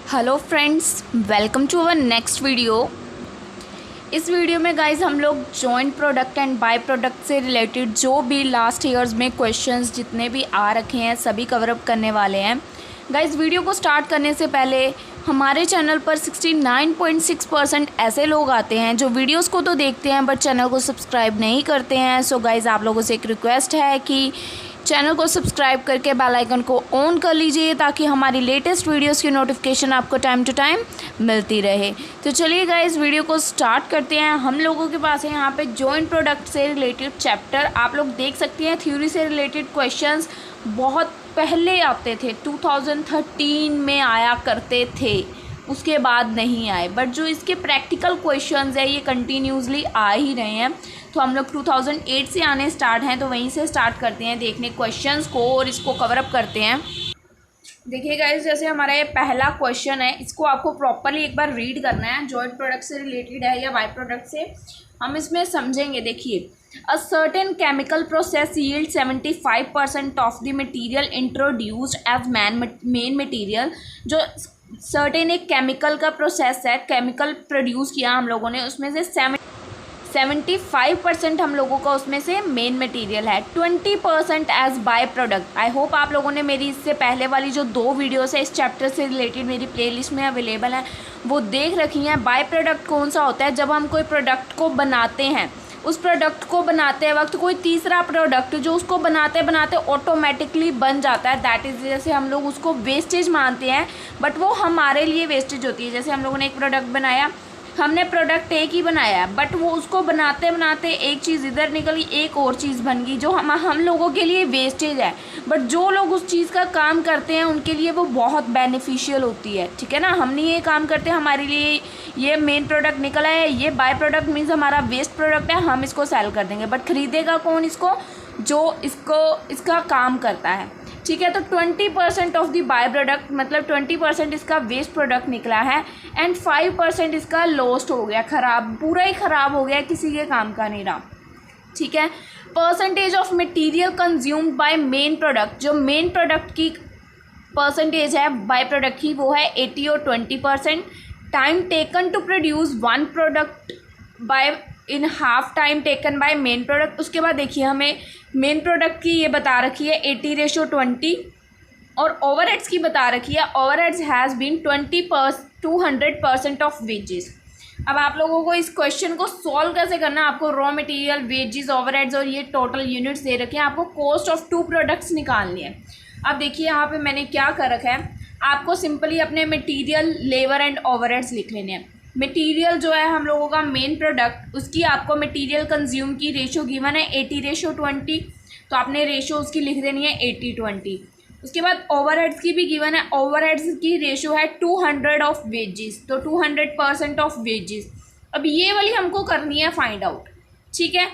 Hello friends, welcome to our next video. इस वीडियो में गाइज हम लोग joint product and by product से रिलेटेड जो भी लास्ट ईयर्स में क्वेश्चंस जितने भी आ रखे हैं सभी कवर अप करने वाले हैं। गाइज वीडियो को स्टार्ट करने से पहले हमारे चैनल पर 69.6% ऐसे लोग आते हैं जो वीडियोस को तो देखते हैं बट चैनल को सब्सक्राइब नहीं करते हैं। सो गाइज आप लोगों से एक रिक्वेस्ट है कि चैनल को सब्सक्राइब करके बेल आइकन को ऑन कर लीजिए ताकि हमारी लेटेस्ट वीडियोस की नोटिफिकेशन आपको टाइम टू टाइम मिलती रहे। तो चलिए गाइस वीडियो को स्टार्ट करते हैं। हम लोगों के पास है यहाँ पे जॉइंट प्रोडक्ट से रिलेटेड चैप्टर, आप लोग देख सकते हैं। थ्योरी से रिलेटेड क्वेश्चंस बहुत पहले आते थे, 2013 में आया करते थे, उसके बाद नहीं आए। बट जो इसके प्रैक्टिकल क्वेश्चंस है ये कंटिन्यूसली आ ही रहे हैं। तो हम लोग 2008 से आने स्टार्ट हैं, तो वहीं से स्टार्ट करते हैं देखने क्वेश्चंस को और इसको कवर अप करते हैं। देखिए गाइस, जैसे हमारा ये पहला क्वेश्चन है, इसको आपको प्रॉपरली एक बार रीड करना है। जॉइंट प्रोडक्ट से रिलेटेड है या बाय प्रोडक्ट से, हम इसमें समझेंगे। देखिए, a certain chemical process yield 75% of the material introduced as main material. जो सर्टेन एक केमिकल का प्रोसेस है, केमिकल प्रोड्यूस किया हम लोगों ने, उसमें से 75% हम लोगों का उसमें से मेन मटेरियल है, 20% as by product. I hope आप लोगों ने मेरी इससे पहले वाली जो 2 वीडियोस है इस चैप्टर से रिलेटेड मेरी प्लेलिस्ट में अवेलेबल हैं वो देख रखी हैं। बाय प्रोडक्ट कौन सा होता है? जब हम कोई प्रोडक्ट को बनाते हैं, उस प्रोडक्ट को बनाते वक्त कोई तीसरा प्रोडक्ट जो उसको बनाते बनाते ऑटोमेटिकली बन जाता है, दैट इज़, जैसे हम लोग उसको वेस्टेज मानते हैं बट वो हमारे लिए वेस्टेज होती है। जैसे हम लोगों ने एक प्रोडक्ट बनाया, हमने प्रोडक्ट एक ही बनाया बट वो उसको बनाते बनाते एक चीज़ इधर निकली, एक और चीज़ बन गई जो हम लोगों के लिए वेस्टेज है। बट जो लोग उस चीज़ का काम करते हैं उनके लिए वो बहुत बेनिफिशियल होती है। ठीक है ना, हमने ये काम करते हैं, हमारे लिए ये मेन प्रोडक्ट निकला है, ये बाय प्रोडक्ट मीन्स हमारा वेस्ट प्रोडक्ट है, हम इसको सेल कर देंगे। बट खरीदेगा कौन इसको? जो इसका काम करता है। ठीक है, तो 20% ऑफ द बाय प्रोडक्ट मतलब 20% इसका वेस्ट प्रोडक्ट निकला है एंड 5% इसका लॉस्ट हो गया, ख़राब, पूरा ही ख़राब हो गया, किसी के काम का नहीं रहा। ठीक है, percentage of material consumed by main product, जो मेन प्रोडक्ट की परसेंटेज है बाय प्रोडक्ट की वो है 80 और 20%। Time taken to produce one product by in half time taken by main product. उसके बाद देखिए हमें मेन प्रोडक्ट की ये बता रखी है 80:20 और ओवरहेड्स की बता रखी है overheads has been 200% of wages. अब आप लोगों को इस क्वेश्चन को सॉल्व कैसे करना है, आपको रॉ मटेरियल, वेजेस, ओवरहेड्स और ये टोटल यूनिट्स दे रखे हैं, आपको कॉस्ट ऑफ 2 प्रोडक्ट्स निकालनी है। अब देखिए यहाँ पे मैंने क्या कर रखा है, आपको सिंपली अपने मटीरियल, लेबर एंड ओवरहेड्स लिख लेने हैं। मटेरियल जो है हम लोगों का मेन प्रोडक्ट, उसकी आपको मटेरियल कंज्यूम की रेशो गिवन है 80:20, तो आपने रेशो उसकी लिख देनी है 80:20। उसके बाद ओवरहेड्स की भी गिवन है, ओवरहेड्स की रेशो है 200 ऑफ वेजेस, तो 200% ऑफ वेजेस। अब ये वाली हमको करनी है फाइंड आउट। ठीक है,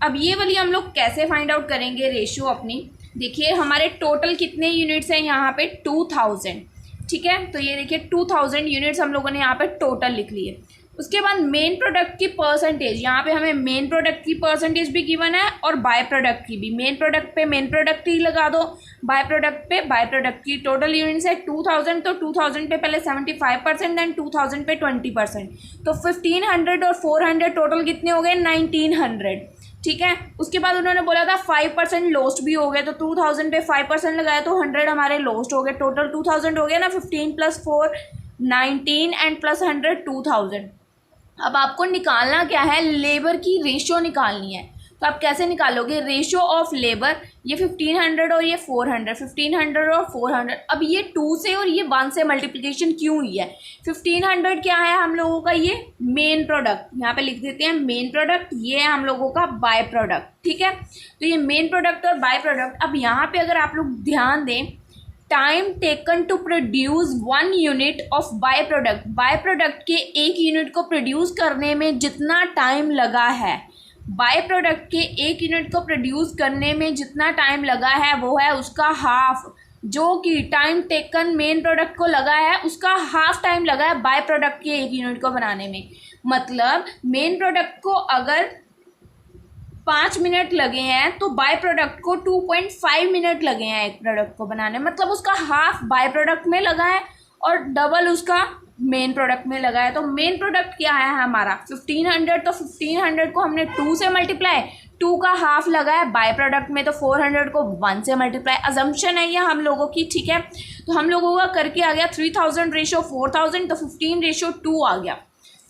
अब ये वाली हम लोग कैसे फाइंड आउट करेंगे रेशो अपनी? देखिए हमारे टोटल कितने यूनिट्स हैं यहाँ पे? 2000। ठीक है, तो ये देखिए 2000 यूनिट्स हम लोगों ने यहाँ पे टोटल लिख लिए। उसके बाद मेन प्रोडक्ट की परसेंटेज, यहाँ पे हमें मेन प्रोडक्ट की परसेंटेज भी गिवन है और बाय प्रोडक्ट की भी। मेन प्रोडक्ट पे मेन प्रोडक्ट ही लगा दो, बाय प्रोडक्ट पे बाय प्रोडक्ट की। टोटल यूनिट्स है 2000, तो 2000 पे पहले 75% देन 2000 पे 20%, तो 1500 और 400 टोटल कितने हो गए? 1900। ठीक है, उसके बाद उन्होंने बोला था 5% लॉस्ट भी हो गए, तो 2000 पे 5% लगाया तो 100 हमारे लॉस्ट हो गए। टोटल 2000 हो गया ना, 15 + 4 19 एंड प्लस 100 2000। अब आपको निकालना क्या है? लेबर की रेशो निकालनी है। तो आप कैसे निकालोगे? रेशो ऑफ लेबर, ये 1500 और ये 400, 1500 और 400। अब ये 2 से और ये 1 से मल्टीप्लिकेशन क्यों हुई है? 1500 क्या है हम लोगों का? ये मेन प्रोडक्ट, यहाँ पे लिख देते हैं मेन प्रोडक्ट, ये है हम लोगों का बाय प्रोडक्ट। ठीक है, तो ये मेन प्रोडक्ट और बाय प्रोडक्ट। अब यहाँ पे अगर आप लोग ध्यान दें, time taken to produce 1 unit of by product, by product के 1 यूनिट को प्रोड्यूस करने में जितना टाइम लगा है, बाय प्रोडक्ट के 1 यूनिट को प्रोड्यूस करने में जितना टाइम लगा है वो है उसका हाफ, जो कि टाइम टेकन मेन प्रोडक्ट को लगा है उसका हाफ टाइम लगा है बाय प्रोडक्ट के 1 यूनिट को बनाने में। मतलब मेन प्रोडक्ट को अगर 5 मिनट लगे हैं तो बाय प्रोडक्ट को 2.5 मिनट लगे हैं एक प्रोडक्ट को बनाने, मतलब उसका हाफ बाय प्रोडक्ट में लगा है और डबल उसका मेन प्रोडक्ट में लगा है। तो मेन प्रोडक्ट क्या है हमारा 1500, तो 1500 को हमने 2 से मल्टीप्लाई, 2 का हाफ लगा है बाय प्रोडक्ट में, तो 400 को 1 से मल्टीप्लाई। अजम्पशन है ये हम लोगों की, ठीक है। तो हम लोगों का करके आ गया 3000 रेशो 4000, तो 15:2 आ गया,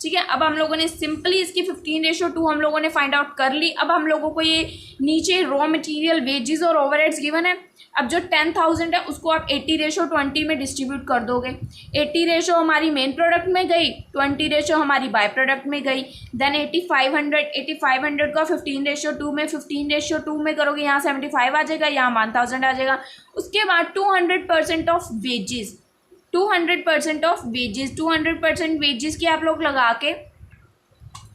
ठीक है। अब हम लोगों ने सिंपली इसकी 15:2 हम लोगों ने फाइंड आउट कर ली। अब हम लोगों को ये नीचे रॉ मटेरियल, वेजेस और ओवरहेड्स गिवन है। अब जो 10,000 है उसको आप 80:20 में डिस्ट्रीब्यूट कर दोगे। 80 रेशो हमारी मेन प्रोडक्ट में गई, 20 रेशो हमारी बाय प्रोडक्ट में गई। देन 8500 का 15:2 में 15:2 में करोगे, यहाँ 75 आ जाएगा, यहाँ 1000 आ जाएगा। उसके बाद 200% ऑफ वेजेस, 200% वेजेस की आप लोग लगा के,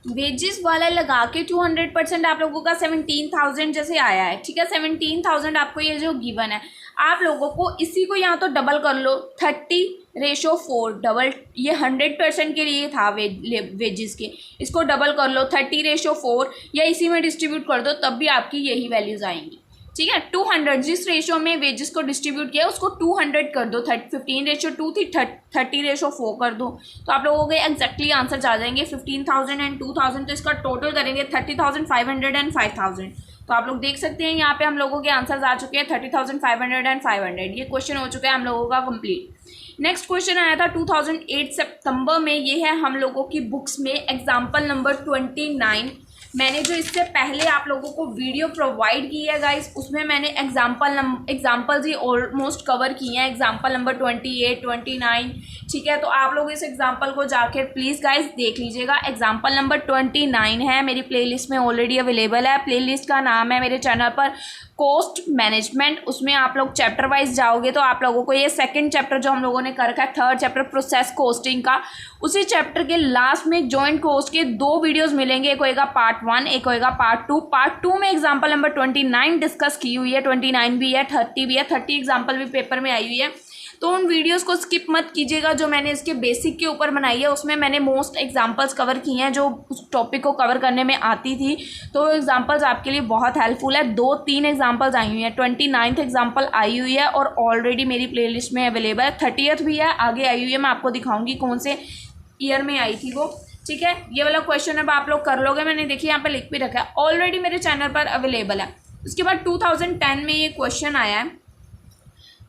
वेजेस वाला लगा के 200% आप लोगों का 17,000 जैसे आया है, ठीक है। 17,000 आपको ये जो गिवन है, आप लोगों को इसी को यहाँ तो डबल कर लो, 30:4 डबल, ये 100% के लिए था वेजेस के, इसको डबल कर लो 30:4 या इसी में डिस्ट्रीब्यूट कर दो, तब भी आपकी यही वैल्यूज आएंगी, ठीक है। 200 जिस रेशो में वेजेस को डिस्ट्रीब्यूट किया उसको 200 कर दो, 15:2 थी 30:4 कर दो, तो आप लोगों के एग्जैक्टली आंसर आ जाएंगे 15,000 एंड 2,000। तो इसका टोटल करेंगे 30,500 एंड 5,000। तो आप लोग देख सकते हैं यहाँ पे हम लोगों के आंसर्स आ चुके हैं 30,500 एंड 500। ये क्वेश्चन हो चुका है हम लोगों का कंप्लीट। नेक्स्ट क्वेश्चन आया था 2008 सितंबर में, ये है हम लोगों की बुक्स में एग्जाम्पल नंबर 29। मैंने जो इससे पहले आप लोगों को वीडियो प्रोवाइड की है गाइस, उसमें मैंने एग्जाम्पल्स ही ऑलमोस्ट कवर किए हैं, एग्जाम्पल नंबर 28, 29, ठीक है। तो आप लोग इस एग्जाम्पल को जाकर प्लीज़ गाइस देख लीजिएगा। एग्जाम्पल नंबर 29 है, मेरी प्लेलिस्ट में ऑलरेडी अवेलेबल है। प्लेलिस्ट का नाम है मेरे चैनल पर कॉस्ट मैनेजमेंट। उसमें आप लोग चैप्टर वाइज जाओगे तो आप लोगों को ये सेकंड चैप्टर जो हम लोगों ने कर रखा है, थर्ड चैप्टर प्रोसेस कॉस्टिंग का, उसी चैप्टर के लास्ट में जॉइंट कॉस्ट के 2 वीडियोस मिलेंगे, एक होएगा पार्ट 1, एक होएगा पार्ट 2। पार्ट 2 में एग्जाम्पल नंबर 29 डिस्कस की हुई है, 29 भी है, 30 भी है, 30 एग्जाम्पल भी पेपर में आई हुई है। तो उन वीडियोस को स्किप मत कीजिएगा जो मैंने इसके बेसिक के ऊपर बनाई है, उसमें मैंने मोस्ट एग्जांपल्स कवर किए हैं जो उस टॉपिक को कवर करने में आती थी। तो एग्जांपल्स आपके लिए बहुत हेल्पफुल है। 2-3 एग्जांपल्स आई हुई हैं, 29th एग्जांपल आई हुई है और ऑलरेडी मेरी प्लेलिस्ट में अवेलेबल है। 30th भी है, आगे आई हुई है, मैं आपको दिखाऊंगी कौन से ईयर में आई थी वो, ठीक है। ये वाला क्वेश्चन अब आप लोग कर लोगे, मैंने देखिए यहाँ पर लिख भी रखा है, ऑलरेडी मेरे चैनल पर अवेलेबल है। उसके बाद 2010 में ये क्वेश्चन आया है,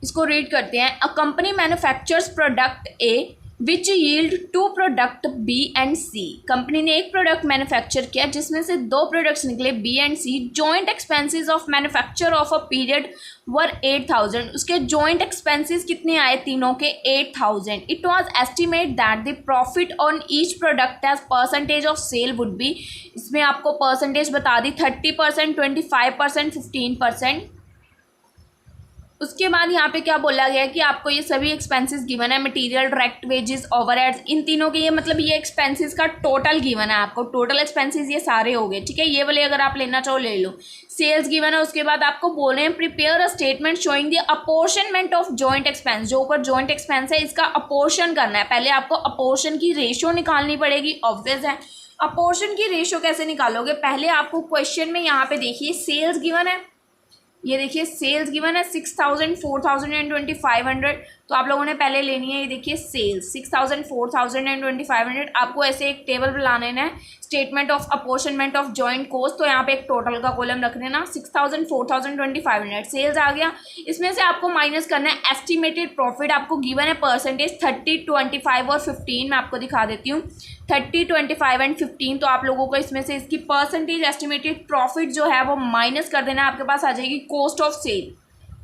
इसको रीड करते हैं। A company manufactures product A which yield 2 product B and C. Company ने एक प्रोडक्ट मैन्युफैक्चर किया जिसमें से 2 प्रोडक्ट्स निकले B and C. Joint expenses of manufacture of a period were 8,000। उसके जॉइंट एक्सपेंसेस कितने आए तीनों के? 8,000। It was estimate that the profit on each product as percentage of sale would be. इसमें आपको परसेंटेज बता दी 30%, 25%, 15%। उसके बाद यहाँ पे क्या बोला गया कि आपको ये सभी एक्सपेंसेस गिवन है, मटेरियल, डायरेक्ट वेजेस, ओवरहेड्स, इन तीनों के ये मतलब ये एक्सपेंसेस का टोटल गिवन है आपको। टोटल एक्सपेंसेस ये सारे हो गए, ठीक है। ये वाले अगर आप लेना चाहो ले लो। सेल्स गिवन है, उसके बाद आपको बोल रहे हैं prepare a statement showing the apportionment of joint expense. जो ऊपर जॉइंट एक्सपेंस है इसका अपोर्शन करना है। पहले आपको अपोर्शन की रेशो निकालनी पड़ेगी, ऑब्वियस है। अपोर्शन की रेशो कैसे निकालोगे? पहले आपको क्वेश्चन में यहाँ पे देखिए सेल्स गिवन है, ये देखिए सेल्स गिवन है 6,000, 4,000 एंड 2,500। तो आप लोगों ने पहले लेनी है, ये देखिए सेल्स 6,000, 4,000 एंड 2,500। आपको ऐसे एक टेबल बनाना है, statement of apportionment of joint cost. तो यहाँ पे एक टोटल का कॉलम रख देना, 6,000, 4,000, 2,500 सेल्स आ गया। इसमें से आपको माइनस करना है एस्टिमेटेड प्रॉफिट। आपको गिवन है परसेंटेज 30, 25 और 15। मैं आपको दिखा देती हूँ 30, 25 एंड 15। तो आप लोगों को इसमें से इसकी परसेंटेज एस्टिमेटेड प्रॉफिट जो है वो माइनस कर देना है। आपके पास आ जाएगी cost of sale.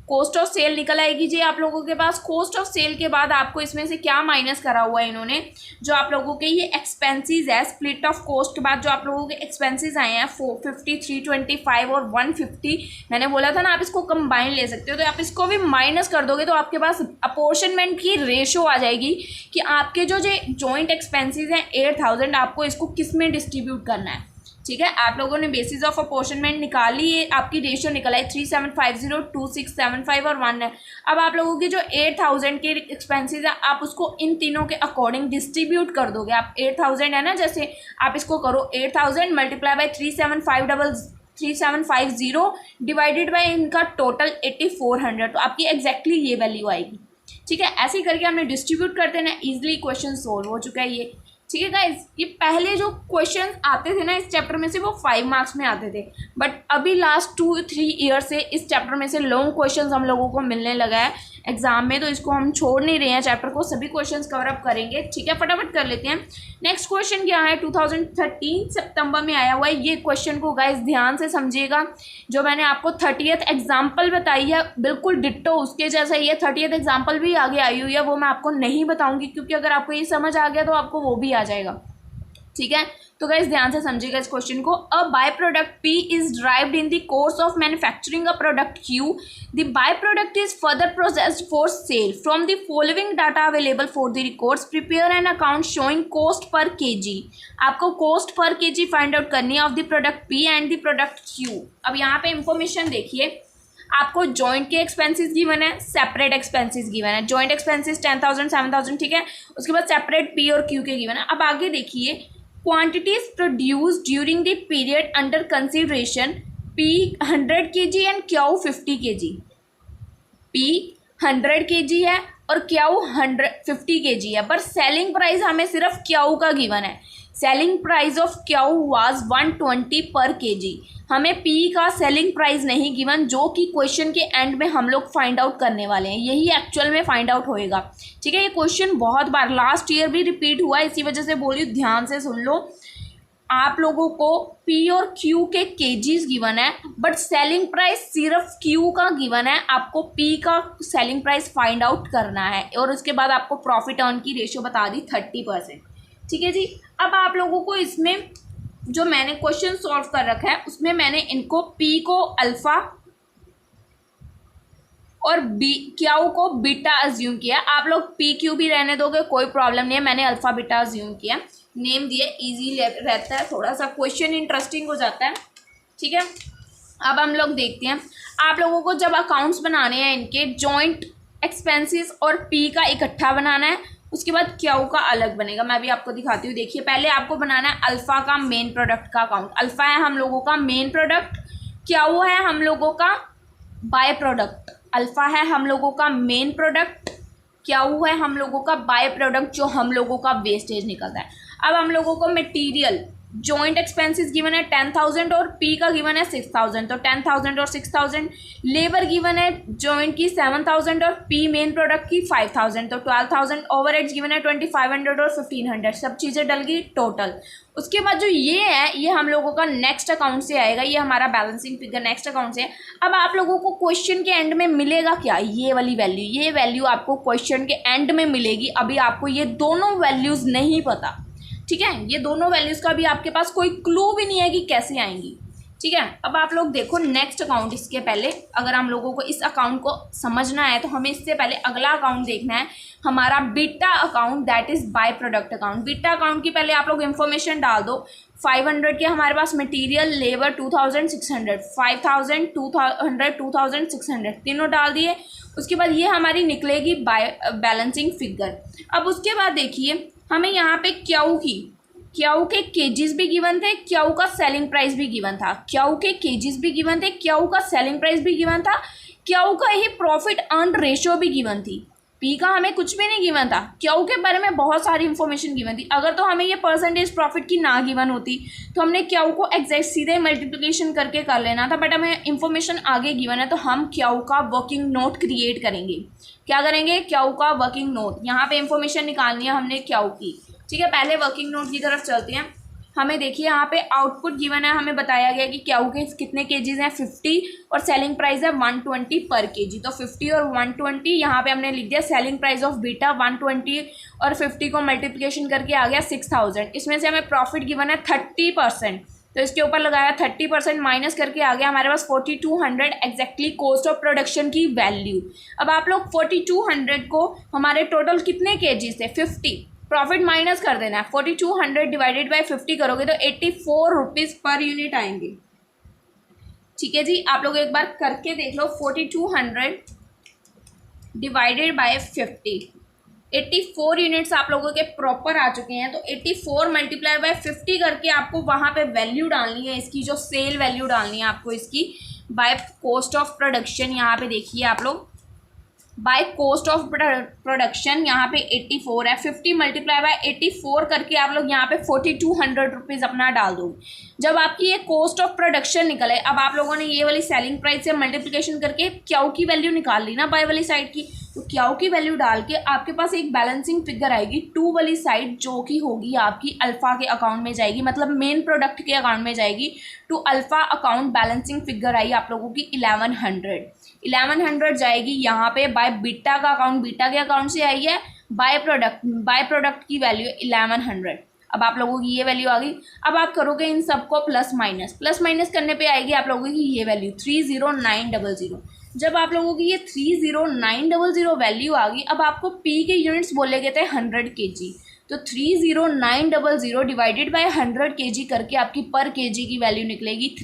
Cost of sale निकल आएगी जी आप लोगों के पास। कॉस्ट ऑफ सेल के बाद आपको इसमें से क्या माइनस करा हुआ है इन्होंने, जो आप लोगों के ये एक्सपेंसेस है, स्प्लिट ऑफ कॉस्ट के बाद जो आप लोगों के एक्सपेंसेस आए हैं 450, 325 और 150। मैंने बोला था ना आप इसको कंबाइन ले सकते हो, तो आप इसको भी माइनस कर दोगे तो आपके पास अपोर्शनमेंट की रेशो आ जाएगी कि आपके जो जॉइंट एक्सपेंसेस हैं 8,000, आपको इसको किस में डिस्ट्रीब्यूट करना है, ठीक है। आप लोगों ने बेसिस ऑफ अपोर्शनमेंट निकाली, ये आपकी रेशियो निकला है 3750, 2675 और 1 है। अब आप लोगों की जो 8,000 के एक्सपेंसेस है आप उसको इन तीनों के अकॉर्डिंग डिस्ट्रीब्यूट कर दोगे। आप 8,000 है ना, जैसे आप इसको करो 8,000 मल्टीप्लाई बाई 3750 डिवाइडेड बाई इनका टोटल 8,400। तो आपकी एग्जैक्टली ये वैल्यू आएगी, ठीक है, ऐसे ही करके हमने डिस्ट्रीब्यूट करते ना, इजीली क्वेश्चन सोल्व हो चुका है ये। ठीक है गाइज, ये पहले जो क्वेश्चन आते थे ना इस चैप्टर में से वो 5 मार्क्स में आते थे, बट अभी लास्ट 2-3 ईयर से इस चैप्टर में से लॉन्ग क्वेश्चंस हम लोगों को मिलने लगा है एग्जाम में, तो इसको हम छोड़ नहीं रहे हैं चैप्टर को, सभी क्वेश्चंस कवर अप करेंगे। ठीक है, फटाफट कर लेते हैं। नेक्स्ट क्वेश्चन क्या है, 2013 सितंबर में आया हुआ है। ये क्वेश्चन को गाइज ध्यान से समझिएगा, जो मैंने आपको 30th एग्जाम्पल बताई है बिल्कुल डिट्टो उसके जैसा ही है। 30th एग्जाम्पल भी आगे आई हुई है, वो मैं आपको नहीं बताऊंगी क्योंकि अगर आपको ये समझ आ गया तो आपको वो भी आ जाएगा। ठीक है, तो गाइस ध्यान से समझिएगा इस क्वेश्चन को। A by product P is derived in the course of manufacturing a product Q, the by product is further processed for sale. From the following data available for the records prepare an account showing cost per KG. आपको cost per KG find out करनी है of the product P and the product Q। अब यहाँ पे information देखिए, आपको joint के expenses given है, सेपरेट एक्सपेंसेस गिवन है। जॉइंट एक्सपेंसेस 10,000 7,000, ठीक है, उसके बाद सेपरेट P और Q के गिवन है। अब आगे देखिए, quantities produced during the period under consideration, P 100 kg and Q 50 kg। P 100 kg है और Q 50 kg है, पर सेलिंग प्राइस हमें सिर्फ Q का गिवन है। Selling price of Q was 120 पर kg। हमें P का सेलिंग प्राइस नहीं गिवन, जो कि क्वेश्चन के एंड में हम लोग फाइंड आउट करने वाले हैं, यही एक्चुअल में फाइंड आउट होएगा। ठीक है, ये क्वेश्चन बहुत बार लास्ट ईयर भी रिपीट हुआ है, इसी वजह से बोली ध्यान से सुन लो। आप लोगों को P और Q के केजीज गिवन है, बट सेलिंग प्राइस सिर्फ Q का गिवन है। आपको P का सेलिंग प्राइस फाइंड आउट करना है और उसके बाद आपको प्रॉफिट अर्न की रेशियो बता दी 30%। ठीक है जी, अब आप लोगों को इसमें जो मैंने क्वेश्चन सॉल्व कर रखा है उसमें मैंने इनको P को अल्फा और Q को बीटा अज्यूम किया। आप लोग PQ भी रहने दोगे कोई प्रॉब्लम नहीं है, मैंने अल्फा बीटा अज्यूम किया, नेम दिए, इजी रहता है, थोड़ा सा क्वेश्चन इंटरेस्टिंग हो जाता है। ठीक है, अब हम लोग देखते हैं, आप लोगों को जब अकाउंट्स बनाने हैं इनके जॉइंट एक्सपेंसेस और P का इकट्ठा बनाना है, उसके बाद Q का अलग बनेगा। मैं भी आपको दिखाती हूँ, देखिए पहले आपको बनाना है अल्फा का मेन प्रोडक्ट का अकाउंट। अल्फा है हम लोगों का मेन प्रोडक्ट, Q है हम लोगों का बाय प्रोडक्ट। अल्फा है हम लोगों का मेन प्रोडक्ट, Q है हम लोगों का बाय प्रोडक्ट जो हम लोगों का वेस्टेज निकलता है। अब हम लोगों को मटेरियल जॉइंट एक्सपेंसेस गिवन है 10,000 और P का गिवन है 6,000, तो 10,000 और 6,000। लेबर गिवन है जॉइंट की 7,000 और P मेन प्रोडक्ट की 5,000, तो 12,000। ओवरहेड्स गिवन है 2,500 और 1,500, सब चीज़ें डल गई टोटल। उसके बाद जो ये है ये हम लोगों का नेक्स्ट अकाउंट से आएगा, ये हमारा बैलेंसिंग फिगर नेक्स्ट अकाउंट से। अब आप लोगों को क्वेश्चन के एंड में मिलेगा क्या, ये वाली वैल्यू, ये वैल्यू आपको क्वेश्चन के एंड में मिलेगी। अभी आपको ये दोनों वैल्यूज़ नहीं पता। ठीक है, ये दोनों वैल्यूज़ का भी आपके पास कोई क्लू भी नहीं है कि कैसे आएंगी। ठीक है, अब आप लोग देखो नेक्स्ट अकाउंट, इसके पहले अगर हम लोगों को इस अकाउंट को समझना है तो हमें इससे पहले अगला अकाउंट देखना है, हमारा beta account, that is by product account. Beta account की पहले आप लोग इन्फॉर्मेशन डाल दो। 500 के हमारे पास मटेरियल, लेबर 2,600, 5,000, 200, 2,600 तीनों डाल दिए। उसके बाद ये हमारी निकलेगी बाय बैलेंसिंग फिगर। अब उसके बाद देखिए हमें यहाँ पे Q के केजीज भी गिवन थे, Q का सेलिंग प्राइस भी गिवन था। Q के केजीज भी गिवन थे, Q का सेलिंग प्राइस भी गिवन था, Q का ही प्रॉफिट अर्न रेशियो भी गिवन थी। P का हमें कुछ भी नहीं गिवन था। Q के बारे में बहुत सारी इंफॉर्मेशन गिवन थी। अगर तो हमें ये परसेंटेज प्रॉफिट की ना गिवन होती तो हमने Q को एग्जैक्ट सीधे मल्टीप्लिकेशन करके कर लेना था, बट हमें इंफॉर्मेशन आगे गिवन है तो हम Q का वर्किंग नोट क्रिएट करेंगे। क्या करेंगे, Q का वर्किंग नोट। यहाँ पे इंफॉर्मेशन निकालनी है हमने Q की। ठीक है, पहले वर्किंग नोट की तरफ चलते हैं। हमें देखिए यहाँ पे आउटपुट गिवन है, हमें बताया गया कि Q के कितने केजीज हैं 50 और सेलिंग प्राइस है 120 पर केजी। तो 50 और 120 यहाँ पे हमने लिख दिया। सेलिंग प्राइस ऑफ बीटा 120 और 50 को मल्टीप्लिकेशन करके आ गया 6,000। इसमें से हमें प्रॉफिट गिवन है 30%, तो इसके ऊपर लगाया 30% माइनस करके आ गया हमारे पास 4,200 एग्जैक्टली कॉस्ट ऑफ प्रोडक्शन की वैल्यू। अब आप लोग 4,200 को हमारे टोटल कितने केजीज थे 50, प्रॉफिट माइनस कर देना है। 4,200 डिवाइडेड बाय 50 करोगे तो 84 रुपीज़ पर यूनिट आएंगे। ठीक है जी, आप लोग एक बार करके देख लो। 4,200 डिवाइडेड बाय 50, 84 यूनिट्स आप लोगों के प्रॉपर आ चुके हैं। तो 84 मल्टीप्लाई बाय 50 करके आपको वहाँ पे वैल्यू डालनी है, इसकी जो सेल वैल्यू डालनी है आपको इसकी बाय कॉस्ट ऑफ प्रोडक्शन। यहाँ पे देखिए आप लोग बाय कॉस्ट ऑफ प्रोडक्शन यहाँ पे 84 है, 50 मल्टीप्लाई बाय 84 करके आप लोग यहाँ पे 4200 रुपीज़ अपना डाल दोगे। जब आपकी ये कॉस्ट ऑफ प्रोडक्शन निकले, अब आप लोगों ने ये वाली सेलिंग प्राइस से मल्टीप्लिकेशन करके क्याऊ की वैल्यू निकाल ली ना बाय वाली साइड की, तो क्याऊ की वैल्यू डाल के आपके पास एक बैलेंसिंग फिगर आएगी टू वाली साइड, जो कि होगी आपकी अल्फा के अकाउंट में जाएगी, मतलब मेन प्रोडक्ट के अकाउंट में जाएगी। To alpha account balancing figure आई आप लोगों की 1100 जाएगी यहाँ पे। बाय बीटा का अकाउंट, बीटा के अकाउंट से आई है। बाय प्रोडक्ट की वैल्यू 1100। अब आप लोगों की ये वैल्यू आ गई। अब आप करोगे इन सबको प्लस माइनस करने पे आएगी आप लोगों की ये वैल्यू 30900। जब आप लोगों की ये 30900 वैल्यू आ गई, अब आपको पी के यूनिट्स बोले गए थे 100 kg, तो 30900 डिवाइडेड बाय 100 kg करके आपकी पर kg की वैल्यू निकलेगी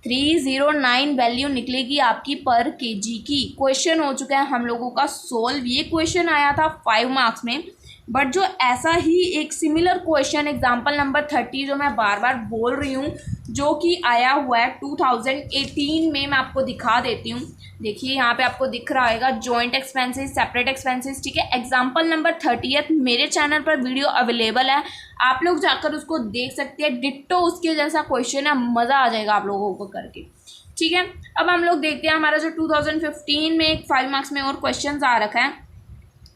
309 वैल्यू निकलेगी आपकी पर केजी की। क्वेश्चन हो चुका है हम लोगों का सोल्व। ये क्वेश्चन आया था 5 मार्क्स में, बट जो ऐसा ही एक सिमिलर क्वेश्चन एग्जाम्पल नंबर 30 जो मैं बार बार बोल रही हूँ, जो कि आया हुआ है 2018 में, मैं आपको दिखा देती हूँ। देखिए यहाँ पे आपको दिख रहा होगा जॉइंट एक्सपेंसेस, सेपरेट एक्सपेंसेस, ठीक है। एग्जाम्पल नंबर 30 मेरे चैनल पर वीडियो अवेलेबल है, आप लोग जाकर उसको देख सकते हैं। डिट्टो उसके जैसा क्वेश्चन है, मज़ा आ जाएगा आप लोगों को करके, ठीक है। अब हम लोग देखते हैं हमारा जो 2015 में एक 5 मार्क्स में और क्वेश्चन आ रखा है।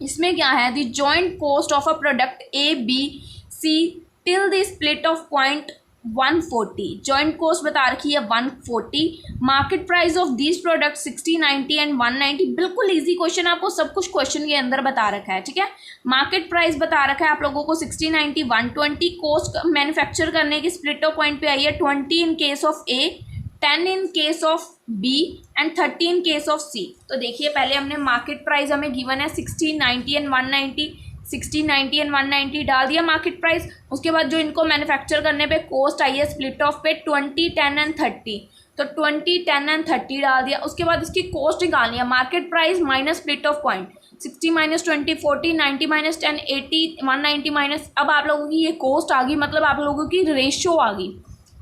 इसमें क्या है, the joint cost of a product A B C till the split of point 140। Joint cost बता रखी है 140। Market price of these product 60, 90 and 190। बिल्कुल इजी क्वेश्चन, आपको सब कुछ क्वेश्चन के अंदर बता रखा है, ठीक है। मार्केट प्राइस बता रखा है आप लोगों को 60, 90, 120। कॉस्ट मैन्युफैक्चर करने की स्प्लिट ऑफ पॉइंट पे आई है 20 in case of A, 10 in case of B and 30 in case of C. तो देखिए पहले हमने मार्केट प्राइस हमें गिवन है 60, 90 एंड 190, 60, 90 एंड 190 डाल दिया मार्केट प्राइस। उसके बाद जो इनको मैन्युफैक्चर करने पे कॉस्ट आई है स्प्लिट ऑफ पे 20, 10 एंड 30, तो 20, 10 एंड 30 डाल दिया। उसके बाद इसकी कॉस्ट निकालनी है, market price minus split of point, 60 minus 20 40, 90 minus 10 80, 190 minus. अब आप लोगों की ये कॉस्ट आ गई, मतलब आप लोगों की रेशियो आ गई।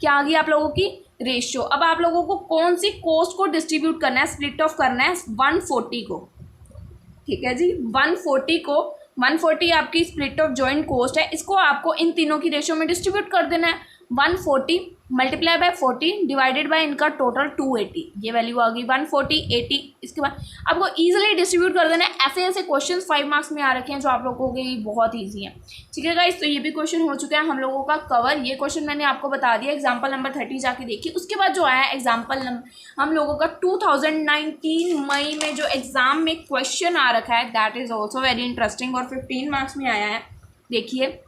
क्या आ गई आप लोगों की रेशियो। अब आप लोगों को कौन सी कॉस्ट को डिस्ट्रीब्यूट करना है, स्प्लिट ऑफ करना है 140 को, ठीक है जी। 140 को, 140 आपकी स्प्लिट ऑफ जॉइंट कॉस्ट है, इसको आपको इन तीनों की रेशियो में डिस्ट्रीब्यूट कर देना है। 140 मल्टीप्लाई बाय 40 डिवाइडेड बाय इनका टोटल 280, ये वैल्यू आ गई 140, 80। इसके बाद आपको ईजिली डिस्ट्रीब्यूट कर देना है। ऐसे ऐसे क्वेश्चन 5 मार्क्स में आ रखे हैं जो आप लोगों के लिए बहुत ईजी है, ठीक है गाइस। तो ये भी क्वेश्चन हो चुका है हम लोगों का कवर। ये क्वेश्चन मैंने आपको बता दिया, एग्जाम्पल नंबर 30 जाके देखिए। उसके बाद जो आया एग्जाम्पल हम लोगों का 2019 मई में जो एग्जाम में क्वेश्चन आ रखा है, that is also very interesting और 15 मार्क्स में आया है। देखिए,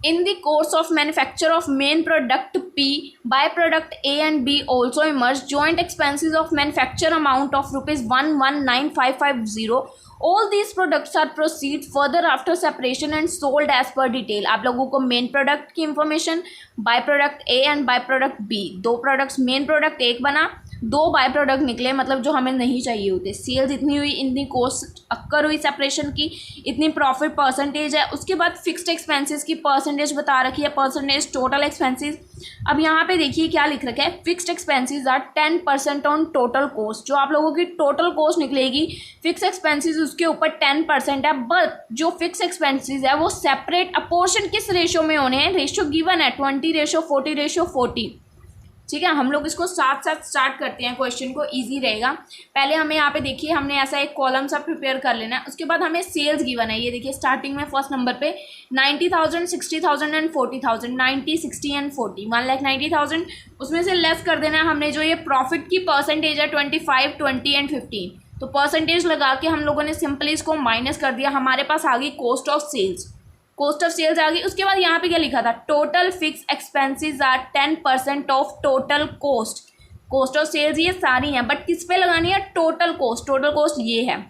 in the course of manufacture of main product P, by product A and B also emerge joint expenses of manufacture amount of rupees 119550. All these products are proceed further after separation and sold as per detail. आप लोगों को main product की information, by product A and by product B, दो products, main product एक बना, दो by product निकले, मतलब जो हमें नहीं चाहिए होते। सेल्स इतनी हुई, इतनी कॉस्ट अक्कर हुई सेपरेशन की, इतनी प्रॉफिट परसेंटेज है। उसके बाद फिक्स्ड एक्सपेंसेस की परसेंटेज बता रखी है, परसेंटेज टोटल एक्सपेंसेस। अब यहाँ पे देखिए क्या लिख रखा है, fixed expenses are 10% on total cost. जो आप लोगों की टोटल कॉस्ट निकलेगी, फिक्स एक्सपेंसेस उसके ऊपर 10% है, बट जो फिक्स एक्सपेंसेस है वो सेपरेट अपोर्शन किस रेशियो में होने हैं, रेशियो गिवन है 20:40:40, ठीक है। हम लोग इसको साथ साथ स्टार्ट करते हैं, क्वेश्चन को इजी रहेगा। पहले हमें यहाँ पे देखिए, हमने ऐसा एक कॉलम सा प्रिपेयर कर लेना है। उसके बाद हमें सेल्स गिवन है, ये देखिए स्टार्टिंग में फर्स्ट नंबर पे 90,000, 60,000 एंड 40,000, 90, 60 एंड 40, 1,90,000। उसमें से लेस कर देना है हमने, जो ये प्रॉफिट की परसेंटेज है 25, 20 एंड 15, तो परसेंटेज लगा के हम लोगों ने सिंपली इसको माइनस कर दिया। हमारे पास आ गई cost of sales, cost of sales आ गई। उसके बाद यहाँ पे क्या लिखा था, total fix expenses are 10% of total cost. Cost of sales ये सारी हैं, बट किस पे लगानी है, टोटल कॉस्ट। टोटल कॉस्ट ये है,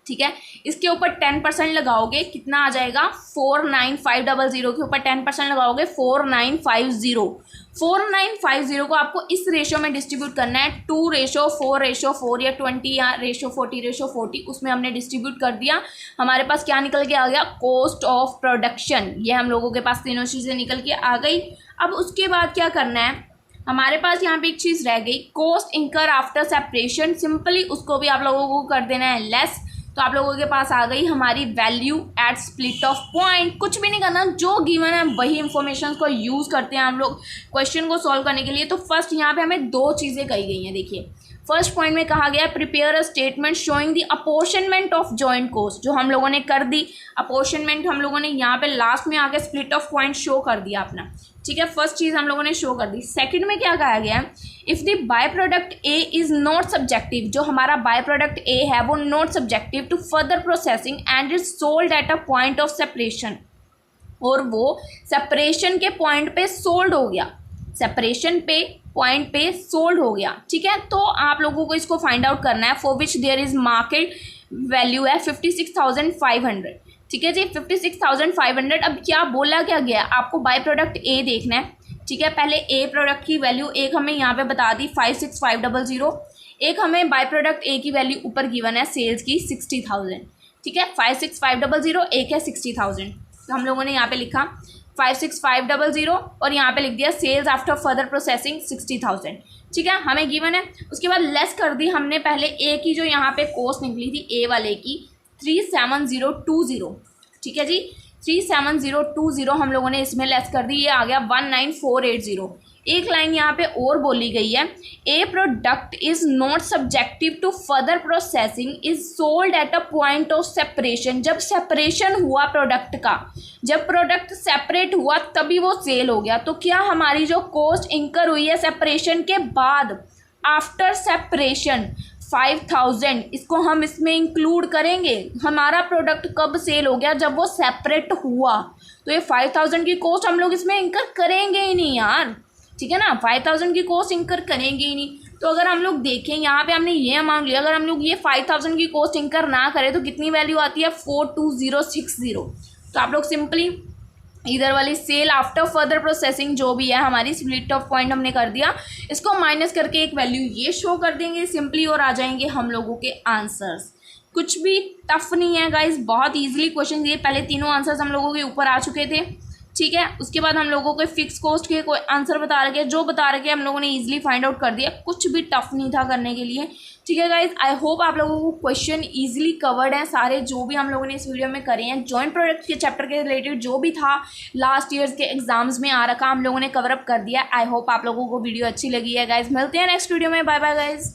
ठीक है। इसके ऊपर 10% लगाओगे, कितना आ जाएगा, 49500 के ऊपर 10% लगाओगे 4950। 4950 को आपको इस रेशियो में डिस्ट्रीब्यूट करना है, 2:4:4 या 20 या :40:40, उसमें हमने डिस्ट्रीब्यूट कर दिया। हमारे पास क्या निकल के आ गया, कॉस्ट ऑफ प्रोडक्शन। ये हम लोगों के पास तीनों चीज़ें निकल के आ गई। अब उसके बाद क्या करना है, हमारे पास यहाँ पे एक चीज़ रह गई, cost incur after separation. Simply उसको भी आप लोगों को कर देना है लेस। तो आप लोगों के पास आ गई हमारी value at split of point. कुछ भी नहीं करना, जो गिवन है वही इंफॉर्मेशन को यूज़ करते हैं हम लोग क्वेश्चन को सॉल्व करने के लिए। तो फर्स्ट यहाँ पे हमें दो चीज़ें कही गई हैं। देखिए फर्स्ट पॉइंट में कहा गया prepare a statement showing the apportionment of joint cost, जो हम लोगों ने कर दी। अपॉर्शनमेंट हम लोगों ने यहाँ पे लास्ट में आके स्प्लिट ऑफ पॉइंट शो कर दिया अपना, ठीक है। फर्स्ट चीज़ हम लोगों ने शो कर दी। सेकंड में क्या कहा गया है, if the by product A is not subjective, जो हमारा बाय प्रोडक्ट ए है वो not subjective to further processing and is sold at a point of separation, और वो सेपरेशन के पॉइंट पे सोल्ड हो गया, सेपरेशन पे पॉइंट पे सोल्ड हो गया, ठीक है। तो आप लोगों को इसको फाइंड आउट करना है, for which there is market value है 56,500, ठीक है जी, 56,500। अब क्या बोला क्या गया, आपको बाय प्रोडक्ट ए देखना है, ठीक है। पहले ए प्रोडक्ट की वैल्यू एक हमें यहाँ पे बता दी 56,500, एक हमें बाय प्रोडक्ट ए की वैल्यू ऊपर गिवन है सेल्स की 60,000, ठीक है। 56,500 एक है 60,000, तो हम लोगों ने यहाँ पे लिखा 56,500 और यहाँ पे लिख दिया सेल्स आफ्टर फर्दर प्रोसेसिंग 60,000, ठीक है, हमें गिवन है। उसके बाद लेस कर दी हमने पहले ए की, जो यहाँ पे कॉस्ट निकली थी ए वाले की 37020, ठीक है जी, 37020 हम लोगों ने इसमें लेस कर दी, ये आ गया 19480। एक लाइन यहाँ पे और बोली गई है, a product is not subjective to further processing is sold at a point of separation. जब सेपरेशन हुआ प्रोडक्ट का, जब प्रोडक्ट सेपरेट हुआ तभी वो सेल हो गया। तो क्या हमारी जो कॉस्ट इंकर हुई है सेपरेशन के बाद, आफ्टर सेपरेशन 5,000, इसको हम इसमें इंक्लूड करेंगे। हमारा प्रोडक्ट कब सेल हो गया, जब वो सेपरेट हुआ, तो ये 5,000 की कॉस्ट हम लोग इसमें इंकर करेंगे ही नहीं यार, ठीक है ना, 5,000 की कॉस्ट इंकर करेंगे ही नहीं। तो अगर हम लोग देखें यहाँ पे हमने ये अमाउंट लिया, अगर हम लोग ये 5,000 की कॉस्ट इंकर ना करें तो कितनी वैल्यू आती है 42060। तो आप लोग सिंपली इधर वाली सेल आफ्टर फर्दर प्रोसेसिंग जो भी है हमारी स्प्लिट ऑफ पॉइंट हमने कर दिया, इसको माइनस करके एक वैल्यू ये शो कर देंगे सिंपली, और आ जाएंगे हम लोगों के आंसर्स। कुछ भी टफ नहीं है गाइज, बहुत इजीली क्वेश्चन दिए। पहले तीनों आंसर्स हम लोगों के ऊपर आ चुके थे, ठीक है। उसके बाद हम लोगों को फिक्स कॉस्ट के कोई आंसर बता रखे, जो बता रखे हम लोगों ने इजीली फाइंड आउट कर दिया, कुछ भी टफ नहीं था करने के लिए, ठीक है गाइज। आई होप आप लोगों को क्वेश्चन इजीली कवर्ड हैं सारे जो भी हम लोगों ने इस वीडियो में करे हैं। जॉइंट प्रोडक्ट के चैप्टर के रिलेटेड जो भी था लास्ट ईयर्स के एग्जाम्स में आ रखा हम लोगों ने कवर अप कर दिया। आई होप आप लोगों को वीडियो अच्छी लगी है गाइज। मिलते हैं नेक्स्ट वीडियो में, बाय बाय गाइज।